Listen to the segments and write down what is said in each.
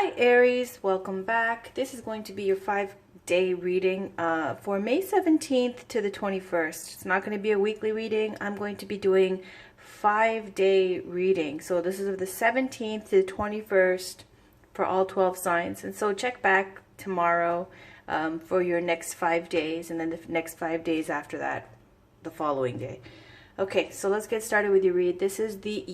Hi Aries, welcome back. This is going to be your 5-day reading for May 17th to the 21st. It's not going to be a weekly reading. I'm going to be doing 5-day reading. So this is of the 17th to the 21st for all 12 signs. And so check back tomorrow for your next 5 days, and then the next 5 days after that, the following day. Okay, so let's get started with your read. This is the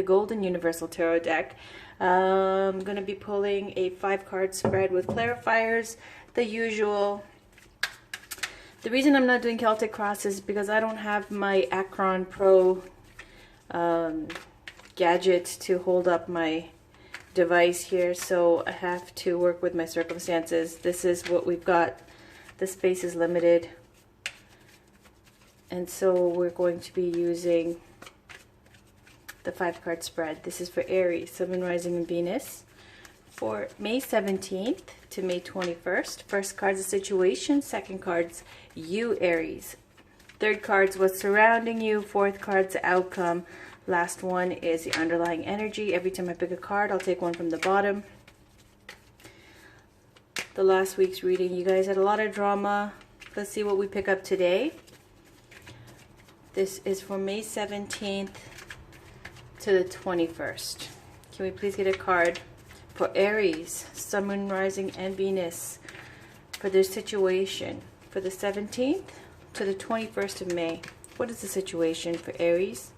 Golden Universal Tarot deck. I'm going to be pulling a 5-card spread with clarifiers, the usual. The reason I'm not doing Celtic Cross is because I don't have my Acron Pro gadget to hold up my device here, so I have to work with my circumstances. This is what we've got. The space is limited, and so we're going to be using the 5-card spread. This is for Aries, Sun, Moon, Rising, and Venus for May 17th to May 21st. First card's a situation. Second card's you, Aries. Third card's what's surrounding you. Fourth card's the outcome. Last one is the underlying energy. Every time I pick a card, I'll take one from the bottom. The last week's reading, you guys had a lot of drama. Let's see what we pick up today. This is for May 17th to the 21st. Can we please get a card for Aries, Sun, Moon, Rising, and Venus for their situation for the 17th to the 21st of May? What is the situation for Aries?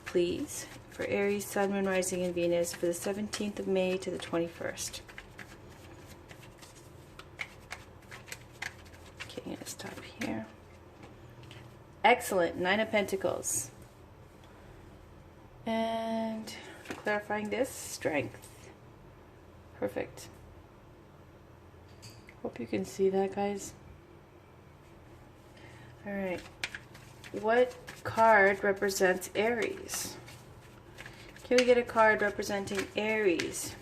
Please, for Aries, Sun, Moon, Rising, and Venus for the 17th of May to the 21st. Okay, I'm gonna stop here. Excellent, 9 of Pentacles. And clarifying this, strength. Perfect. Hope you can see that, guys. All right. What card represents Aries? Can we get a card representing Aries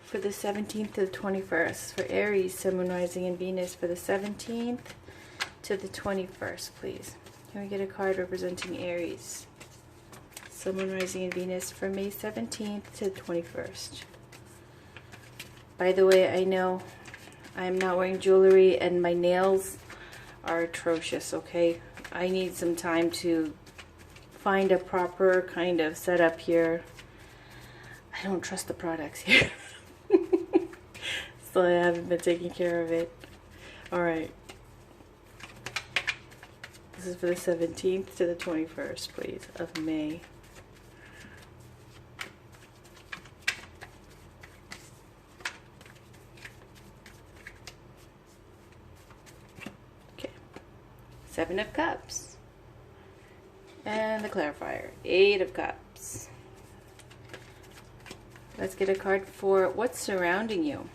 for the 17th to the 21st? For Aries, Sun, Moon, Rising, and Venus for the 17th to the 21st, please. Can we get a card representing Aries, Sun, Moon, Rising, and Venus for May 17th to the 21st? By the way, I know I'm not wearing jewelry and my nails are atrocious, okay? I need some time to find a proper kind of setup here. I don't trust the products here. So I haven't been taking care of it. Alright. This is for the 17th to the 21st, please, of May. Okay. 7 of Cups. And the clarifier, 8 of Cups. Let's get a card for what's surrounding you.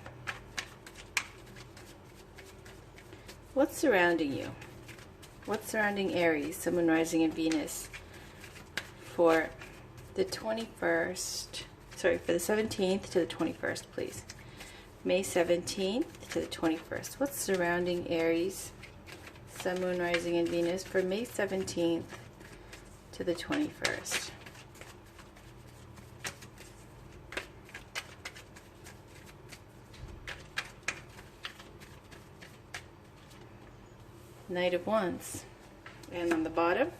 What's surrounding you? What's surrounding Aries, Sun, Moon, Rising, and Venus for the 21st, sorry, for the 17th to the 21st, please. May 17th to the 21st. What's surrounding Aries, Sun, Moon, Rising, and Venus for May 17th to the 21st? Knight of Wands. And on the bottom,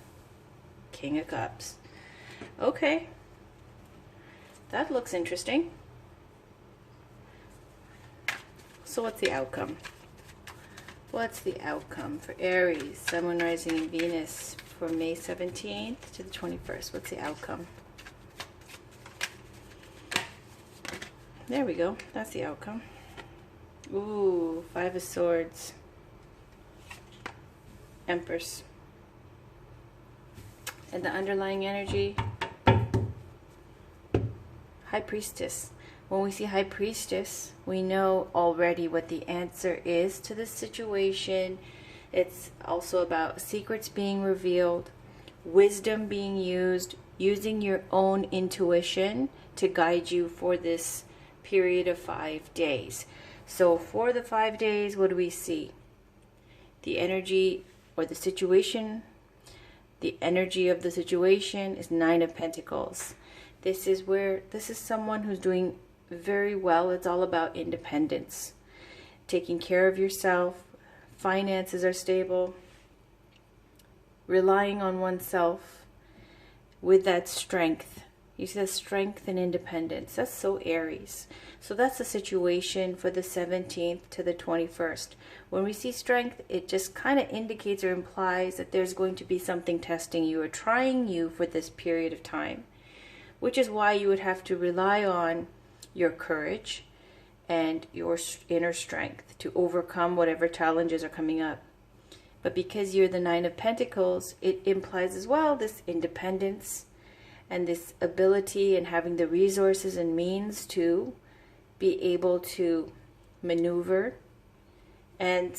King of Cups. Okay. That looks interesting. So what's the outcome? What's the outcome for Aries, Sun, Moon, Rising, and Venus for May 17th to the 21st? What's the outcome? There we go. That's the outcome. Ooh, 5 of Swords. Empress. And the underlying energy, High Priestess. When we see High Priestess, we know already what the answer is to this situation. It's also about secrets being revealed, wisdom being used, using your own intuition to guide you for this period of 5 days. So for the 5 days, what do we see? The energy or the situation, the energy of the situation is 9 of Pentacles. This is someone who's doing very well. It's all about independence, taking care of yourself, finances are stable, relying on oneself with that strength. You see that strength and independence. That's so Aries. So that's the situation for the 17th to the 21st. When we see strength, it just kind of indicates or implies that there's going to be something testing you or trying you for this period of time, which is why you would have to rely on your courage and your inner strength to overcome whatever challenges are coming up. But because you're the Nine of Pentacles, it implies as well this independence and this ability and having the resources and means to be able to maneuver and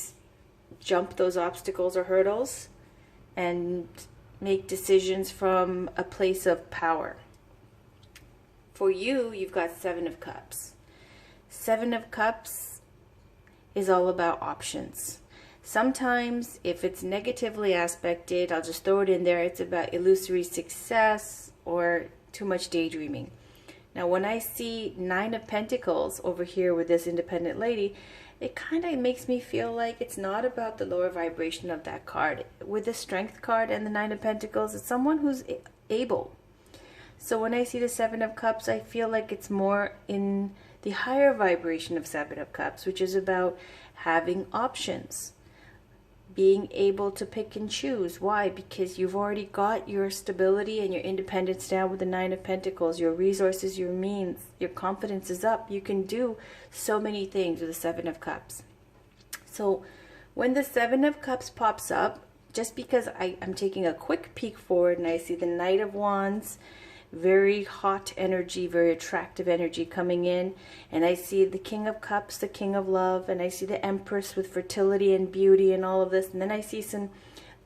jump those obstacles or hurdles and make decisions from a place of power. For you, you've got Seven of Cups. Seven of Cups is all about options. Sometimes, if it's negatively aspected, I'll just throw it in there, it's about illusory success or too much daydreaming. Now, when I see Nine of Pentacles over here with this independent lady, it kind of makes me feel like it's not about the lower vibration of that card. With the Strength card and the Nine of Pentacles, it's someone who's able. So when I see the Seven of Cups, I feel like it's more in the higher vibration of Seven of Cups, which is about having options, being able to pick and choose. Why? Because you've already got your stability and your independence down with the Nine of Pentacles, your resources, your means, your confidence is up. You can do so many things with the Seven of Cups. So when the Seven of Cups pops up, just because I'm taking a quick peek forward and I see the Knight of Wands, very hot energy, very attractive energy coming in, and I see the King of Cups, the King of Love, and I see the Empress with fertility and beauty and all of this, and then I see some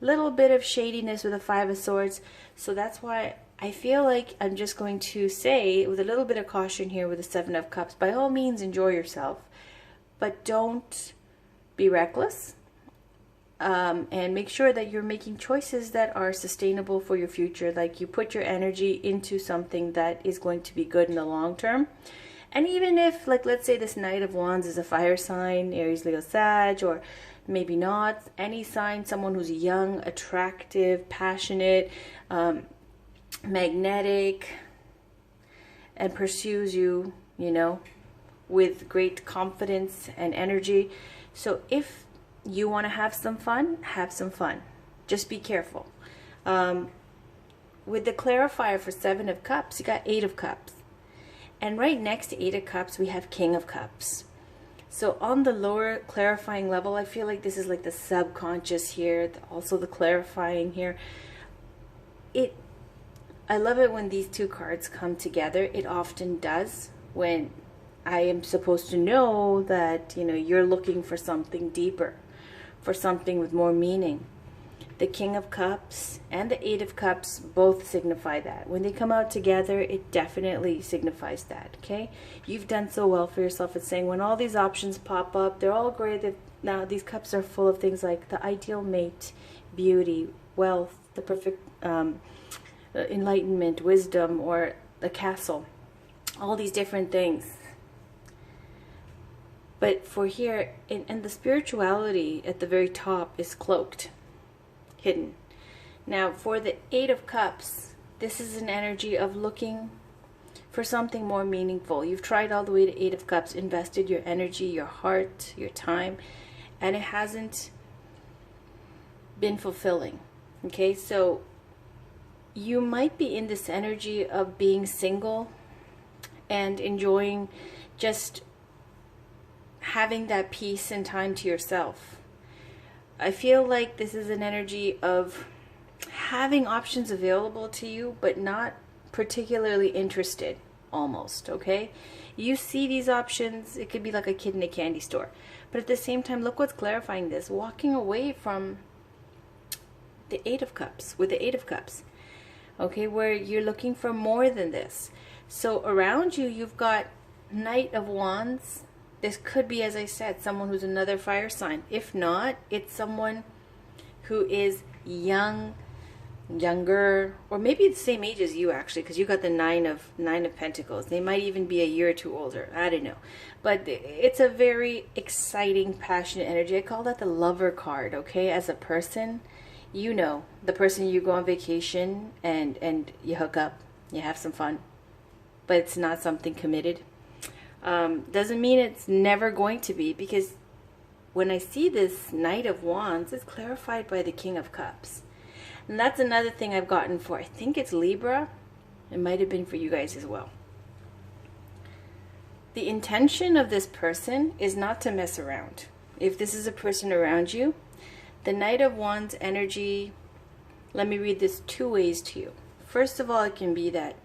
little bit of shadiness with the Five of Swords. So that's why I feel like I'm just going to say, with a little bit of caution here with the Seven of Cups, by all means enjoy yourself, but don't be reckless. And make sure that you're making choices that are sustainable for your future. Like you put your energy into something that is going to be good in the long term. And even if, like, let's say this Knight of Wands is a fire sign, Aries, Leo, Sag, or maybe not, any sign, someone who's young, attractive, passionate, magnetic, and pursues you, you know, with great confidence and energy. So if you want to have some fun, have some fun. Just be careful. With the clarifier for Seven of Cups, you got Eight of Cups. And right next to Eight of Cups, we have King of Cups. So on the lower clarifying level, I feel like this is like the subconscious here, also the clarifying here. I love it when these two cards come together. It often does when I am supposed to know that, you know, you're looking for something deeper, for something with more meaning. The King of Cups and the Eight of Cups both signify that. When they come out together, it definitely signifies that, okay? You've done so well for yourself. It's saying when all these options pop up, they're all great. Now these cups are full of things like the ideal mate, beauty, wealth, the perfect enlightenment, wisdom, or the castle. All these different things. But for here, and the spirituality at the very top is cloaked, hidden. Now for the Eight of Cups, this is an energy of looking for something more meaningful. You've tried all the way to Eight of Cups, invested your energy, your heart, your time, and it hasn't been fulfilling. Okay, so you might be in this energy of being single and enjoying just having that peace and time to yourself. I feel like this is an energy of having options available to you, but not particularly interested, almost, okay? You see these options, it could be like a kid in a candy store. But at the same time, look what's clarifying this. Walking away from the Eight of Cups, with the Eight of Cups, okay, where you're looking for more than this. So around you, you've got Knight of Wands. This could be, as I said, someone who's another fire sign. If not, it's someone who is young, younger, or maybe the same age as you actually, because you got the nine of Pentacles. They might even be a year or two older. I don't know, but it's a very exciting, passionate energy. I call that the lover card. Okay, as a person, you know, the person you go on vacation and you hook up, you have some fun, but it's not something committed. Doesn't mean it's never going to be, because when I see this Knight of Wands, it's clarified by the King of Cups. And that's another thing I've gotten for, I think it's Libra. It might have been for you guys as well. The intention of this person is not to mess around. If this is a person around you, the Knight of Wands energy, let me read this two ways to you. First of all, it can be that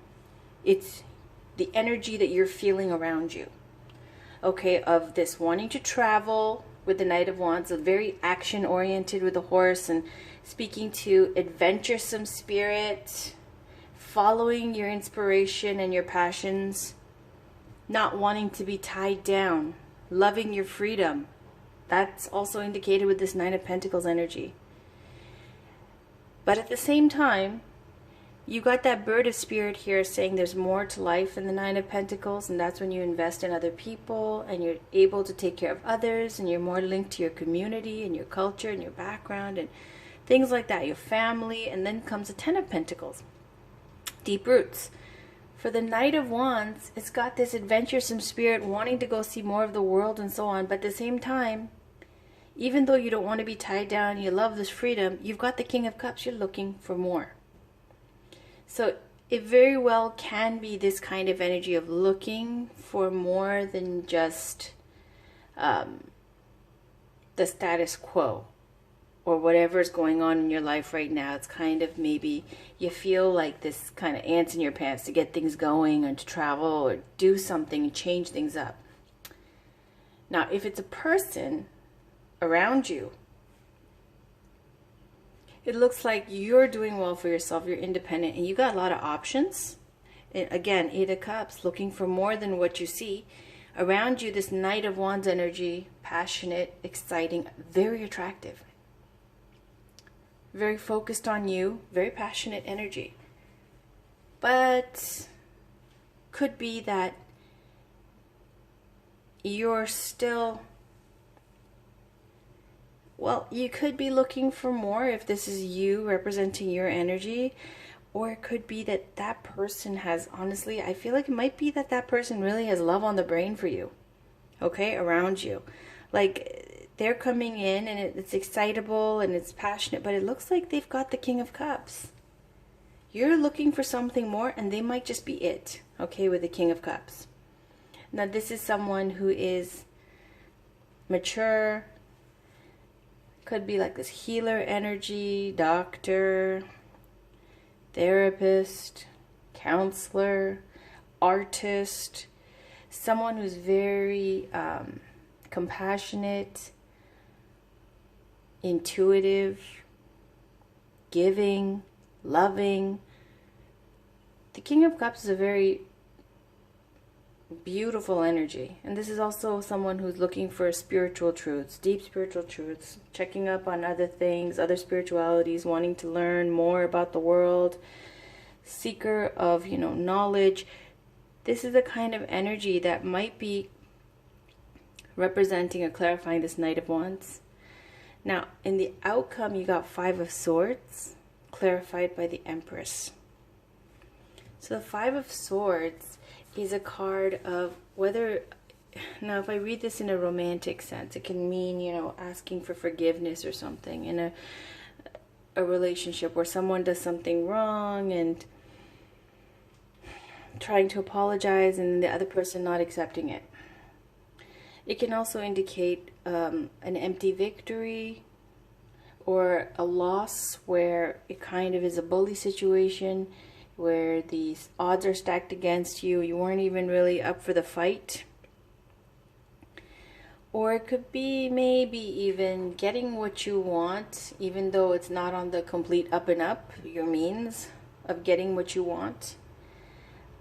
it's the energy that you're feeling around you. Okay, of this wanting to travel with the Knight of Wands, a very action oriented with a horse, and speaking to adventuresome spirit, following your inspiration and your passions, not wanting to be tied down, loving your freedom. That's also indicated with this Nine of Pentacles energy. But at the same time, you got that bird of spirit here saying there's more to life than the Nine of Pentacles, and that's when you invest in other people and you're able to take care of others, and you're more linked to your community and your culture and your background and things like that, your family. And then comes the Ten of Pentacles, deep roots. For the Knight of Wands, it's got this adventuresome spirit wanting to go see more of the world and so on, but at the same time, even though you don't want to be tied down, you love this freedom, you've got the King of Cups, you're looking for more. So it very well can be this kind of energy of looking for more than just the status quo or whatever is going on in your life right now. It's kind of maybe you feel like this kind of ants in your pants to get things going and to travel or do something and change things up. Now, if it's a person around you, it looks like you're doing well for yourself, you're independent, and you got a lot of options. And again, Eight of Cups, looking for more than what you see. Around you, this Knight of Wands energy, passionate, exciting, very attractive. Very focused on you, very passionate energy. But could be that you're still... Well, you could be looking for more if this is you representing your energy, or it could be that that person has, honestly, I feel like it might be that that person really has love on the brain for you, okay, around you. Like, they're coming in and it's excitable and it's passionate, but it looks like they've got the King of Cups. You're looking for something more, and they might just be it, okay, with the King of Cups. Now, this is someone who is mature. Could be like this healer energy, doctor, therapist, counselor, artist, someone who's very compassionate, intuitive, giving, loving. The King of Cups is a very beautiful energy, and this is also someone who's looking for spiritual truths, deep spiritual truths, checking up on other things, other spiritualities, wanting to learn more about the world, seeker of, you know, knowledge. This is the kind of energy that might be representing or clarifying this Knight of Wands. Now, in the outcome, you got Five of Swords, clarified by the Empress. So the Five of Swords is a card of whether, now if I read this in a romantic sense, it can mean, you know, asking for forgiveness or something in a relationship where someone does something wrong and trying to apologize and the other person not accepting it. It can also indicate an empty victory or a loss where it kind of is a bully situation where the odds are stacked against you. You weren't even really up for the fight. Or it could be maybe even getting what you want, even though it's not on the complete up and up, your means of getting what you want.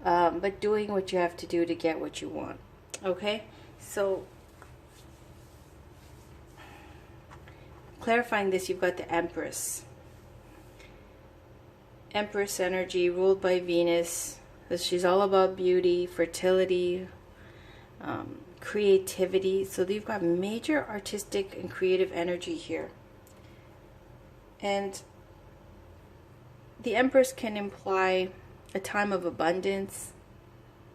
But doing what you have to do to get what you want. Okay? So, clarifying this, you've got the Empress. Empress energy ruled by Venus. She's all about beauty, fertility, creativity. So you've got major artistic and creative energy here. And the Empress can imply a time of abundance,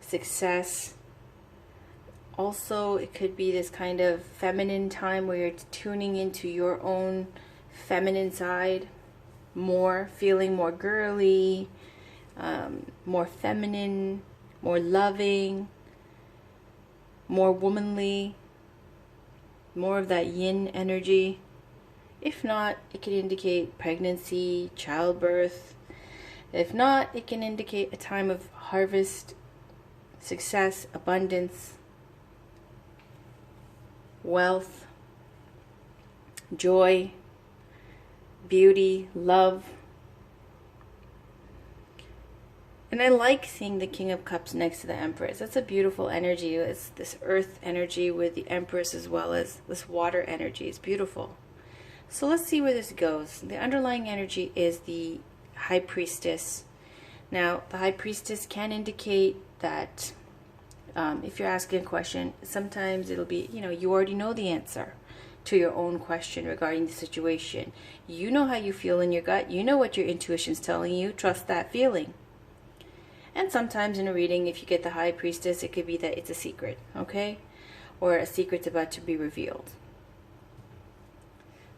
success. Also, it could be this kind of feminine time where you're tuning into your own feminine side more, feeling more girly, more feminine, more loving, more womanly, more of that yin energy. If not, it can indicate pregnancy, childbirth. If not, it can indicate a time of harvest, success, abundance, wealth, joy, beauty, love. And I like seeing the King of Cups next to the Empress. That's a beautiful energy. It's this earth energy with the Empress as well as this water energy. It's beautiful. So let's see where this goes. The underlying energy is the High Priestess. Now, the High Priestess can indicate that if you're asking a question, sometimes it'll be, you already know the answer to your own question regarding the situation. You know how you feel in your gut. You know what your intuition's telling you. Trust that feeling. And sometimes in a reading, if you get the High Priestess, it could be that it's a secret, okay? Or a secret's about to be revealed.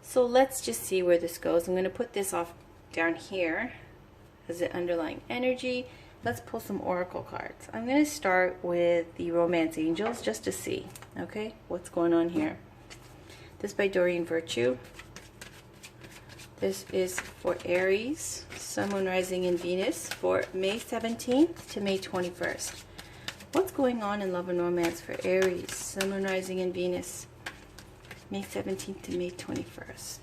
So let's just see where this goes. I'm going to put this off down here as the underlying energy. Let's pull some oracle cards. I'm going to start with the Romance Angels just to see, okay, what's going on here. This by Doreen Virtue. This is for Aries, Sun, Moon, Rising, and Venus for May 17th to May 21st. What's going on in love and romance for Aries, Sun, Moon, Rising, and Venus, May 17th to May 21st?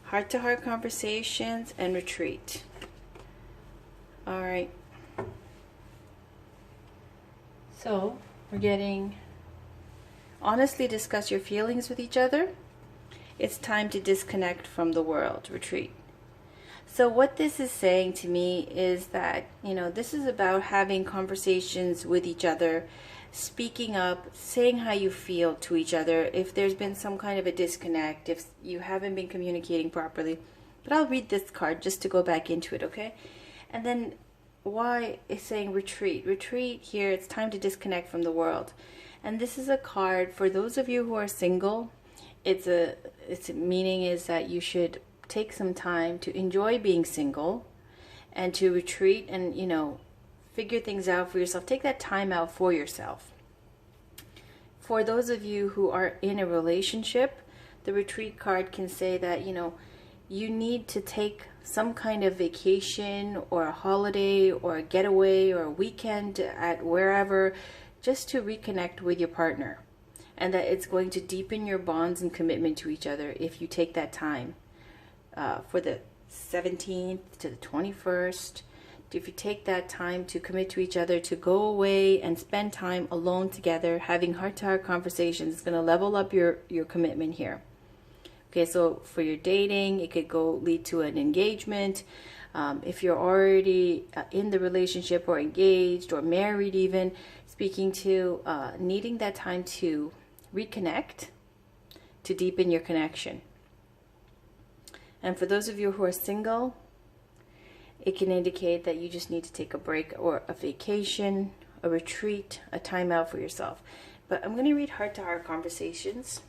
Heart-to-heart conversations and retreat. All right. So we're getting honestly discuss your feelings with each other. It's time to disconnect from the world. Retreat. So what this is saying to me is that, this is about having conversations with each other, speaking up, saying how you feel to each other if there's been some kind of a disconnect, if you haven't been communicating properly. But I'll read this card just to go back into it, okay? And then why is saying retreat? Retreat here, it's time to disconnect from the world. And this is a card for those of you who are single. Its meaning is that you should take some time to enjoy being single and to retreat and, figure things out for yourself. Take that time out for yourself. For those of you who are in a relationship, the retreat card can say that, you need to take some kind of vacation or a holiday or a getaway or a weekend at wherever just to reconnect with your partner. And that it's going to deepen your bonds and commitment to each other if you take that time for the 17th to the 21st. If you take that time to commit to each other, to go away and spend time alone together, having heart-to-heart conversations, it's going to level up your commitment here. Okay, so for your dating, it could lead to an engagement. If you're already in the relationship or engaged or married even, speaking to needing that time to reconnect, to deepen your connection. And for those of you who are single, it can indicate that you just need to take a break or a vacation, a retreat, a time out for yourself. But I'm going to read heart-to-heart conversations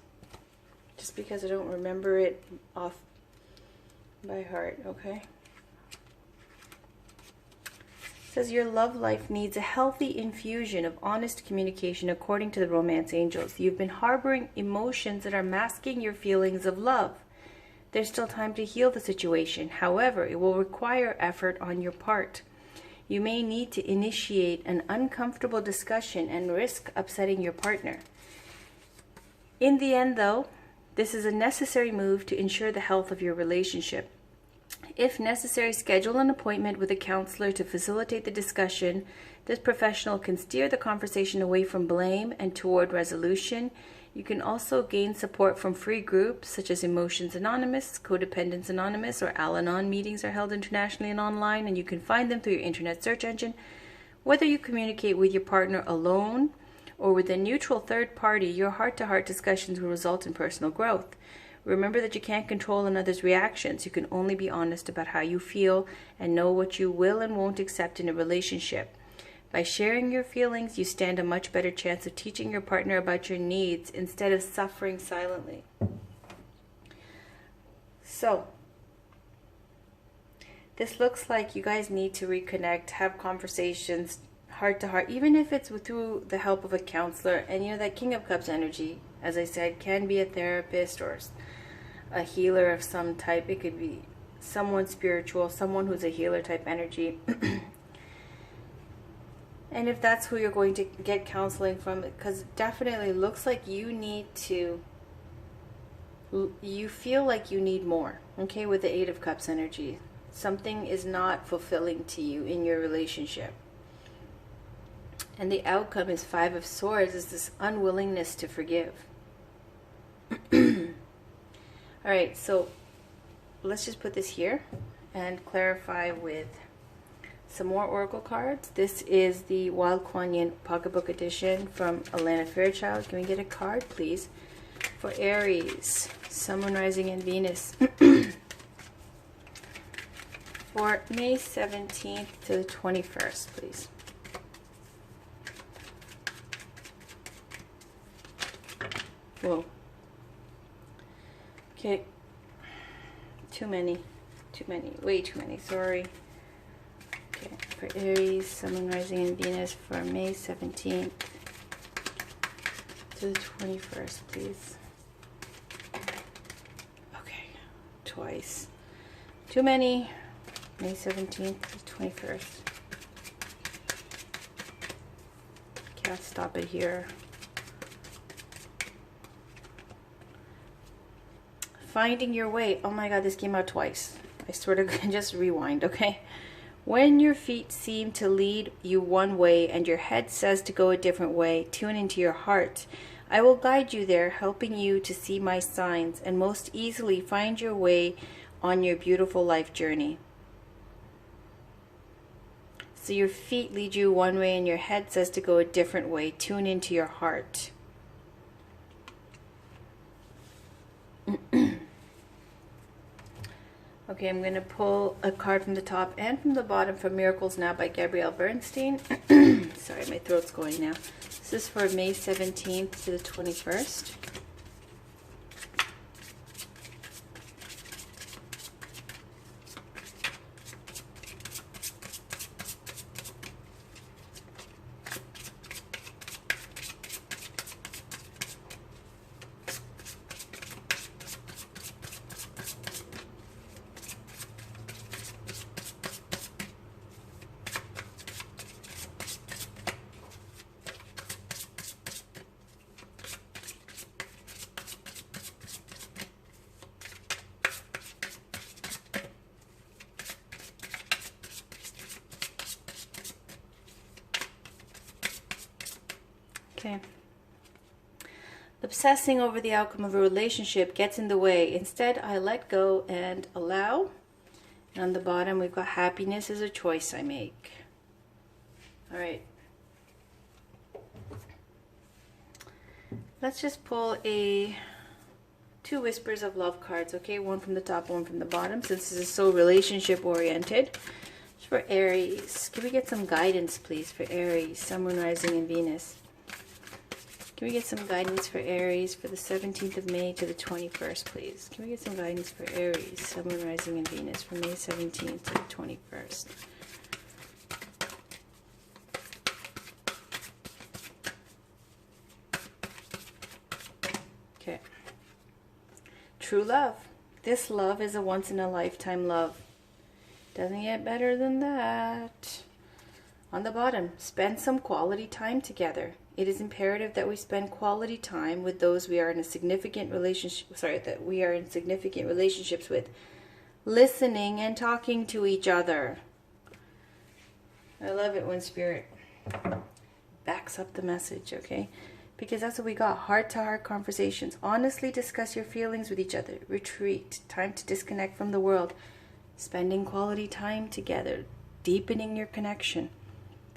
just because I don't remember it off by heart, okay? It says your love life needs a healthy infusion of honest communication according to the Romance Angels. You've been harboring emotions that are masking your feelings of love. There's still time to heal the situation. However, it will require effort on your part. You may need to initiate an uncomfortable discussion and risk upsetting your partner. In the end, though, this is a necessary move to ensure the health of your relationship. If necessary, schedule an appointment with a counselor to facilitate the discussion. This professional can steer the conversation away from blame and toward resolution. You can also gain support from free groups such as Emotions Anonymous, Codependence Anonymous, or Al-Anon. Meetings are held internationally and online, and you can find them through your internet search engine. Whether you communicate with your partner alone or with a neutral third party, your heart-to-heart discussions will result in personal growth. Remember that you can't control another's reactions. You can only be honest about how you feel and know what you will and won't accept in a relationship. By sharing your feelings, you stand a much better chance of teaching your partner about your needs instead of suffering silently. So, this looks like you guys need to reconnect, have conversations heart to heart, even if it's through the help of a counselor. And you know, that King of Cups energy, as I said, can be a therapist or a healer of some type. It could be someone spiritual, someone who's a healer type energy. And if that's who you're going to get counseling from, because it definitely looks like you need to, you feel like you need more, okay, with the Eight of Cups energy. Something is not fulfilling to you in your relationship. And the outcome is Five of Swords, is this unwillingness to forgive. All right, so let's just put this here and clarify with some more oracle cards. This is the Wild Kuan Yin Pocketbook Edition from Alana Fairchild. Can we get a card, please, for Aries, Sun, Moon, Rising, and Venus for May 17th to the 21st, please? Whoa. Okay. Too many, way too many, sorry. Okay, for Aries, Sun, Moon, Rising, and Venus for May 17th to the 21st, please. Okay, twice. Too many. May 17th to the 21st. Okay, I'll stop it here. Finding your way. Oh my God, this came out twice. I swear to God, just rewind, okay? When your feet seem to lead you one way and your head says to go a different way, tune into your heart. I will guide you there, helping you to see my signs and most easily find your way on your beautiful life journey. So your feet lead you one way and your head says to go a different way. Tune into your heart. Okay, I'm going to pull a card from the top and from the bottom for Miracles Now by Gabrielle Bernstein. Sorry, my throat's going now. This is for May 17th to the 21st. Okay. Obsessing over the outcome of a relationship gets in the way. Instead, I let go and allow. And on the bottom, we've got happiness is a choice I make. All right. Let's just pull two Whispers of Love cards, okay? One from the top, one from the bottom, since this is so relationship oriented. For Aries, can we get some guidance, please, for Aries, Sun, Moon, Rising, and Venus? Can we get some guidance for Aries for the 17th of May to the 21st, please? Can we get some guidance for Aries, Sun, Moon, Rising, and Venus for May 17th to the 21st? Okay. True love. This love is a once-in-a-lifetime love. Doesn't get better than that. On the bottom, spend some quality time together. It is imperative that we spend quality time with those we are in a significant relationship, that we are in significant relationships with. listening and talking to each other. I love it when Spirit backs up the message, okay? Because that's what we got. Heart-to-heart conversations. Honestly discuss your feelings with each other. Retreat. Time to disconnect from the world. Spending quality time together. Deepening your connection.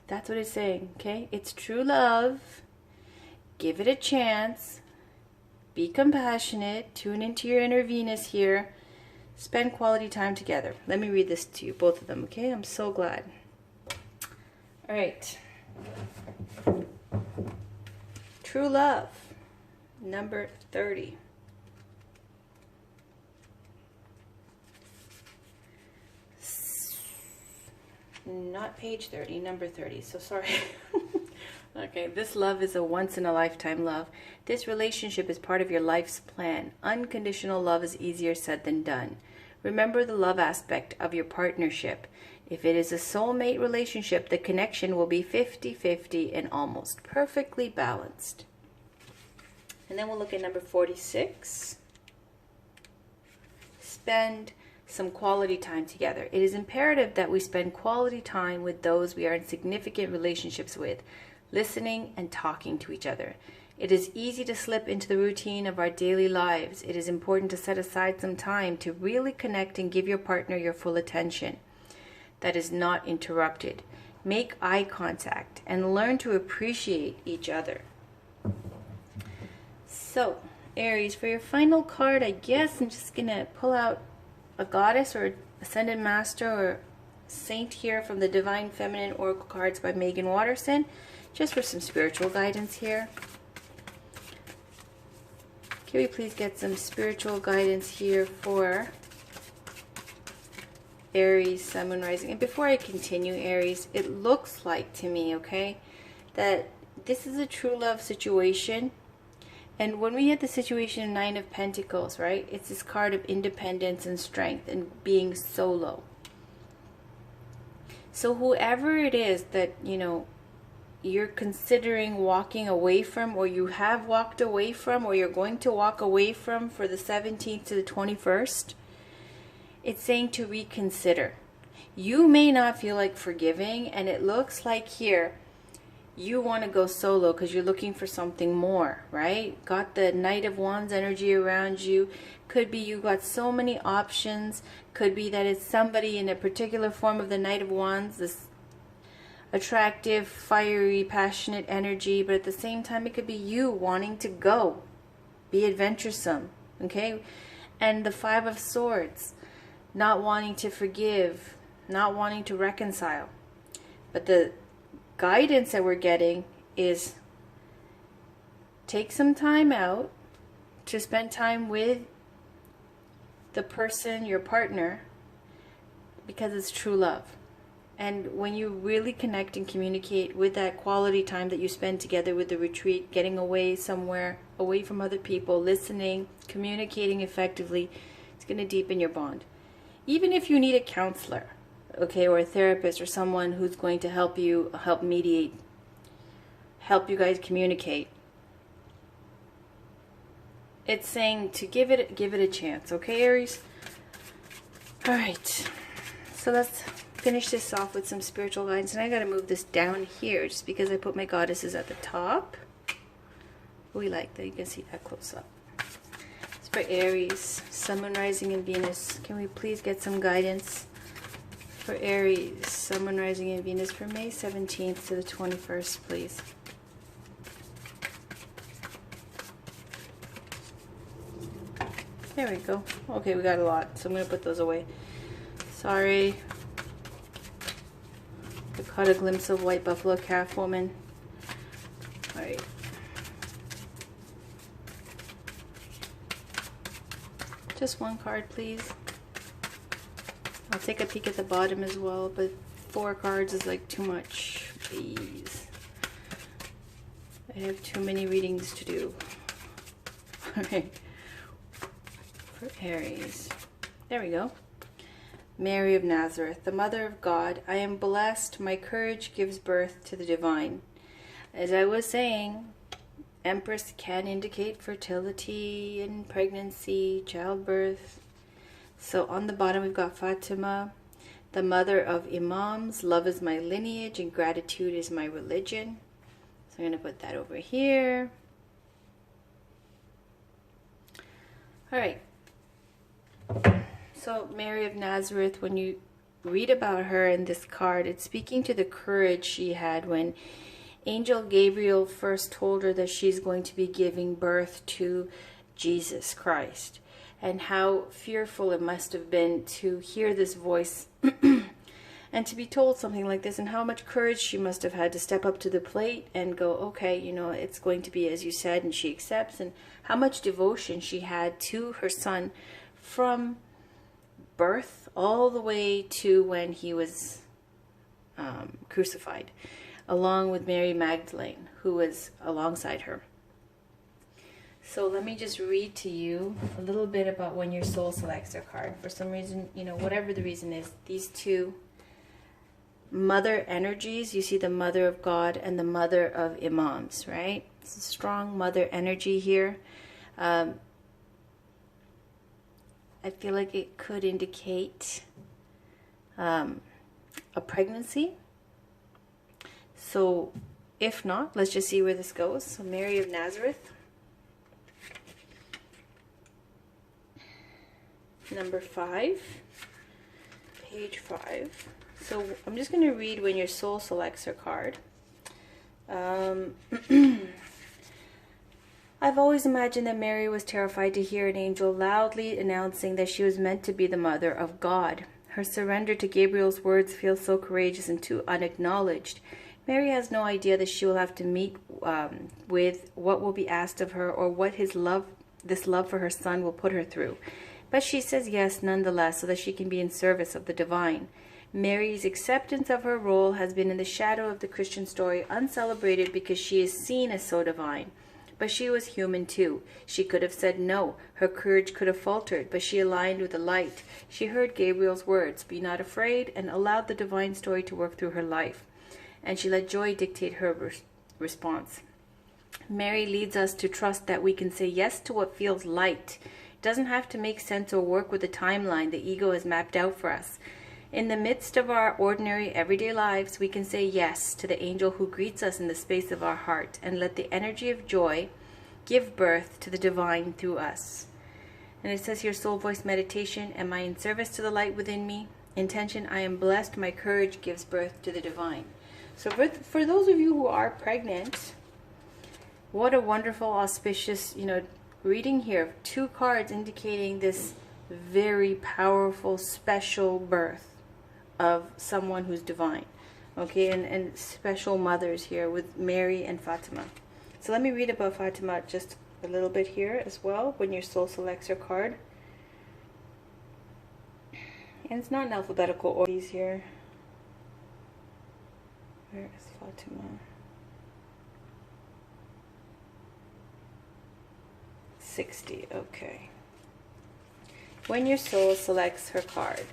That's what it's saying, okay? It's true love. Give it a chance. Be compassionate. Tune into your inner Venus here. Spend quality time together. Let me read this to you, both of them, okay? I'm so glad. All right. True love, number 30. Not page 30, number 30. So sorry. Okay, this love is a once-in-a-lifetime love. This relationship is part of your life's plan. Unconditional love is easier said than done. Remember the love aspect of your partnership. If it is a soulmate relationship, the connection will be 50-50 and almost perfectly balanced. And then we'll look at number 46. Spend some quality time together. It is imperative that we spend quality time with those we are in significant relationships with, listening and talking to each other. It is easy to slip into the routine of our daily lives. It is important to set aside some time to really connect and give your partner your full attention that is not interrupted. Make eye contact and learn to appreciate each other. So, Aries, for your final card, I guess I'm just going to pull out a goddess or ascended master or saint here from the Divine Feminine Oracle cards by Megan Watterson, just for some spiritual guidance here. Can we please get some spiritual guidance here for Aries, Sun, Moon, Rising? And before I continue, Aries, it looks like to me, okay, that this is a true love situation. And when we had the situation in Nine of Pentacles, right, it's this card of independence and strength and being solo. So whoever it is that, you know, you're considering walking away from, or you have walked away from, or you're going to walk away from for the 17th to the 21st, it's saying to reconsider. You may not feel like forgiving, and it looks like here you want to go solo because you're looking for something more, right? Got the Knight of Wands energy around you. Could be you got so many options. Could be that it's somebody in a particular form of the Knight of Wands, this attractive, fiery, passionate energy, but at the same time it could be you wanting to go, be adventuresome, okay? And the Five of Swords, not wanting to forgive, not wanting to reconcile. But the guidance that we're getting is take some time out to spend time with the person, your partner, because it's true love. And when you really connect and communicate with that quality time that you spend together with the retreat, getting away somewhere, away from other people, listening, communicating effectively, it's going to deepen your bond. Even if you need a counselor, okay, or a therapist or someone who's going to help you, help mediate, help you guys communicate, it's saying to give it a chance, okay, Aries? All right, so let's finish this off with some spiritual guidance. And I got to move this down here just because I put my goddesses at the top. We like that. You can see that close up. It's for Aries, Sun, Moon, Rising, and Venus. Can we please get some guidance for Aries, Sun, Moon, Rising, and Venus for May 17th to the 21st, please? There we go. Okay, we got a lot, so I'm going to put those away. Sorry. I caught a glimpse of white buffalo calf woman. Alright. Just one card, please. I'll take a peek at the bottom as well, but 4 cards is like too much. Please. I have too many readings to do. Alright. For Aries. There we go. Mary of Nazareth, the Mother of God, I am blessed. My courage gives birth to the divine. As I was saying, Empress can indicate fertility and pregnancy, childbirth. So on the bottom we've got Fatima, the mother of Imams. Love is my lineage and gratitude is my religion. So I'm going to put that over here. All right. So Mary of Nazareth, when you read about her in this card, it's speaking to the courage she had when Angel Gabriel first told her that she's going to be giving birth to Jesus Christ, and how fearful it must have been to hear this voice and to be told something like this, and how much courage she must have had to step up to the plate and go, okay, you know, it's going to be as you said, and she accepts, and how much devotion she had to her son from birth all the way to when he was crucified, along with Mary Magdalene, who was alongside her. So let me just read to you a little bit about when your soul selects a card. For some reason, you know, whatever the reason is, these two mother energies, you see the mother of God and the mother of Imams, right? It's a strong mother energy here. I feel like it could indicate a pregnancy. So if not, let's just see where this goes. So Mary of Nazareth, number 5, page 5. So I'm just going to read when your soul selects her card. I've always imagined that Mary was terrified to hear an angel loudly announcing that she was meant to be the mother of God. Her surrender to Gabriel's words feels so courageous and too unacknowledged. Mary has no idea that she will have to meet with what will be asked of her, or what this love for her son will put her through. But she says yes nonetheless, so that she can be in service of the divine. Mary's acceptance of her role has been in the shadow of the Christian story, uncelebrated because she is seen as so divine. But she was human too. She could have said no. Her courage could have faltered, but she aligned with the light. She heard Gabriel's words, "Be not afraid," and allowed the divine story to work through her life. And she let joy dictate her response. Mary leads us to trust that we can say yes to what feels light. It doesn't have to make sense or work with the timeline the ego has mapped out for us. In the midst of our ordinary everyday lives, we can say yes to the angel who greets us in the space of our heart, and let the energy of joy give birth to the divine through us. And it says here, soul voice meditation. Am I in service to the light within me? Intention, I am blessed. My courage gives birth to the divine. So for those of you who are pregnant, what a wonderful, auspicious, reading here. 2 cards indicating this very powerful, special birth of someone who's divine. Okay, and special mothers here with Mary and Fatima. So let me read about Fatima just a little bit here as well, when your soul selects your card. And it's not in alphabetical order here. Where is Fatima? 60, okay. When your soul selects her card,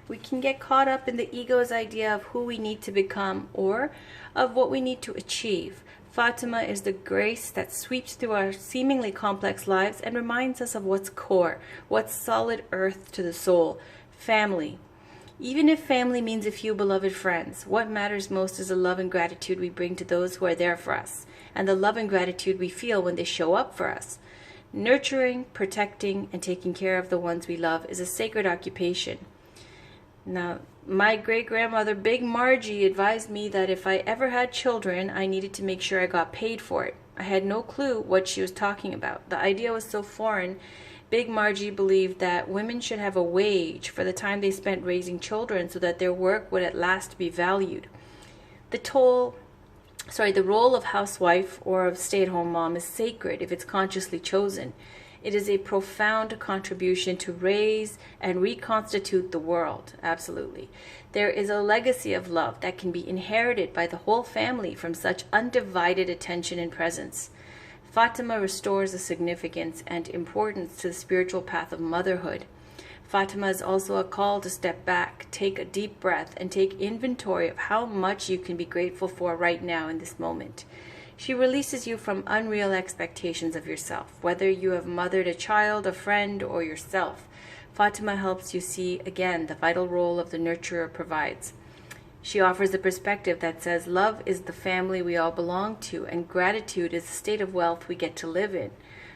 we can get caught up in the ego's idea of who we need to become, or of what we need to achieve. Fatima is the grace that sweeps through our seemingly complex lives and reminds us of what's core, what's solid earth to the soul: family. Even if family means a few beloved friends, what matters most is the love and gratitude we bring to those who are there for us, and the love and gratitude we feel when they show up for us. Nurturing, protecting, and taking care of the ones we love is a sacred occupation. Now, my great-grandmother, Big Margie, advised me that if I ever had children, I needed to make sure I got paid for it. I had no clue what she was talking about. The idea was so foreign. Big Margie believed that women should have a wage for the time they spent raising children, so that their work would at last be valued. The role of housewife or of stay-at-home mom is sacred if it's consciously chosen. It is a profound contribution to raise and reconstitute the world. Absolutely. There is a legacy of love that can be inherited by the whole family from such undivided attention and presence. Fatima restores the significance and importance to the spiritual path of motherhood. Fatima is also a call to step back, take a deep breath, and take inventory of how much you can be grateful for right now in this moment. She releases you from unreal expectations of yourself, whether you have mothered a child, a friend, or yourself. Fatima helps you see again the vital role of the nurturer provides. She offers the perspective that says love is the family we all belong to, and gratitude is the state of wealth we get to live in.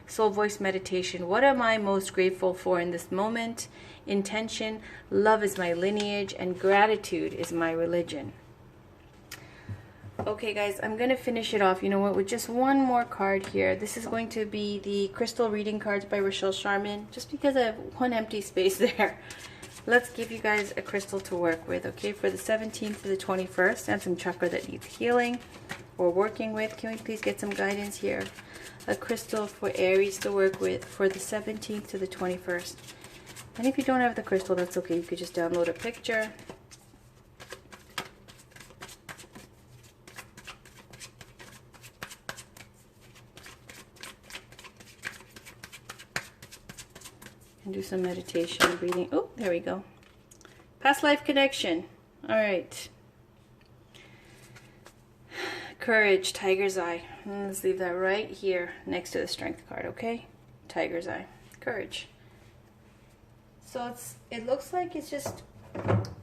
Soul voice meditation. What am I most grateful for in this moment? Intention. Love is my lineage, and gratitude is my religion. Okay guys, I'm going to finish it off, you know what, with just one more card here. This is going to be the Crystal Reading Cards by Rochelle Sharman, just because I have one empty space there. Let's give you guys a crystal to work with, okay, for the 17th to the 21st, and some chakra that needs healing or working with. Can we please get some guidance here? A crystal for Aries to work with for the 17th to the 21st. And if you don't have the crystal, that's okay. You could just download a picture. And do some meditation, breathing. Oh, there we go. Past life connection. All right. Courage, tiger's eye. Let's leave that right here next to the strength card, okay? Tiger's eye. Courage. So it looks like it's just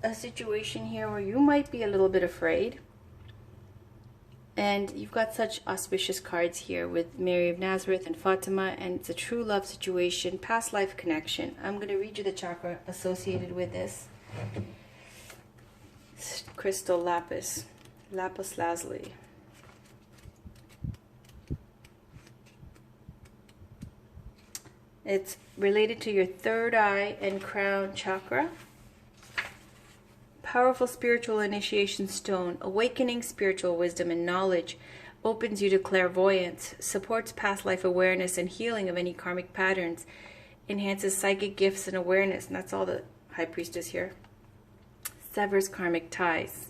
a situation here where you might be a little bit afraid. And you've got such auspicious cards here with Mary of Nazareth and Fatima, and it's a true love situation, past life connection. I'm going to read you the chakra associated with this. Crystal lapis, lapis lazuli. It's related to your third eye and crown chakra. Powerful spiritual initiation stone, awakening spiritual wisdom and knowledge, opens you to clairvoyance, supports past life awareness and healing of any karmic patterns, enhances psychic gifts and awareness, and that's all the High Priestess here. Severs karmic ties.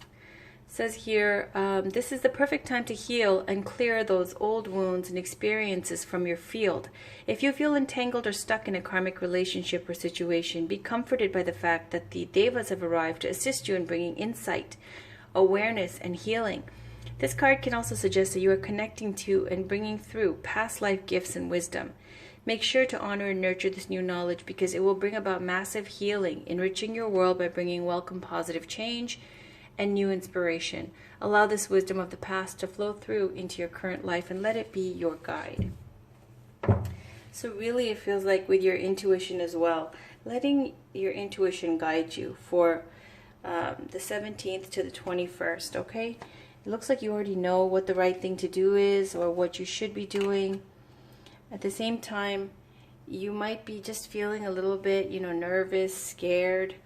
Says here, this is the perfect time to heal and clear those old wounds and experiences from your field. If you feel entangled or stuck in a karmic relationship or situation, be comforted by the fact that the Devas have arrived to assist you in bringing insight, awareness, and healing. This card can also suggest that you are connecting to and bringing through past life gifts and wisdom. Make sure to honor and nurture this new knowledge because it will bring about massive healing, enriching your world by bringing welcome positive change and new inspiration. Allow this wisdom of the past to flow through into your current life and let it be your guide. So really it feels like with your intuition as well, letting your intuition guide you for the 17th to the 21st, okay? It looks like you already know what the right thing to do is or what you should be doing. At the same time, you might be just feeling a little bit, you know, nervous, scared,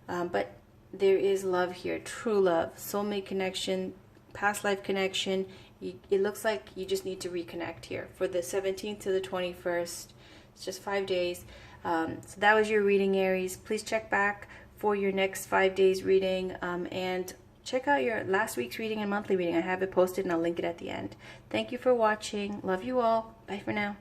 but there is love here, true love, soulmate connection, past life connection. It looks like you just need to reconnect here for the 17th to the 21st. It's just 5 days. So that was your reading, Aries. Please check back for your next 5 days reading and check out your last week's reading and monthly reading. I have it posted and I'll link it at the end. Thank you for watching. Love you all. Bye for now.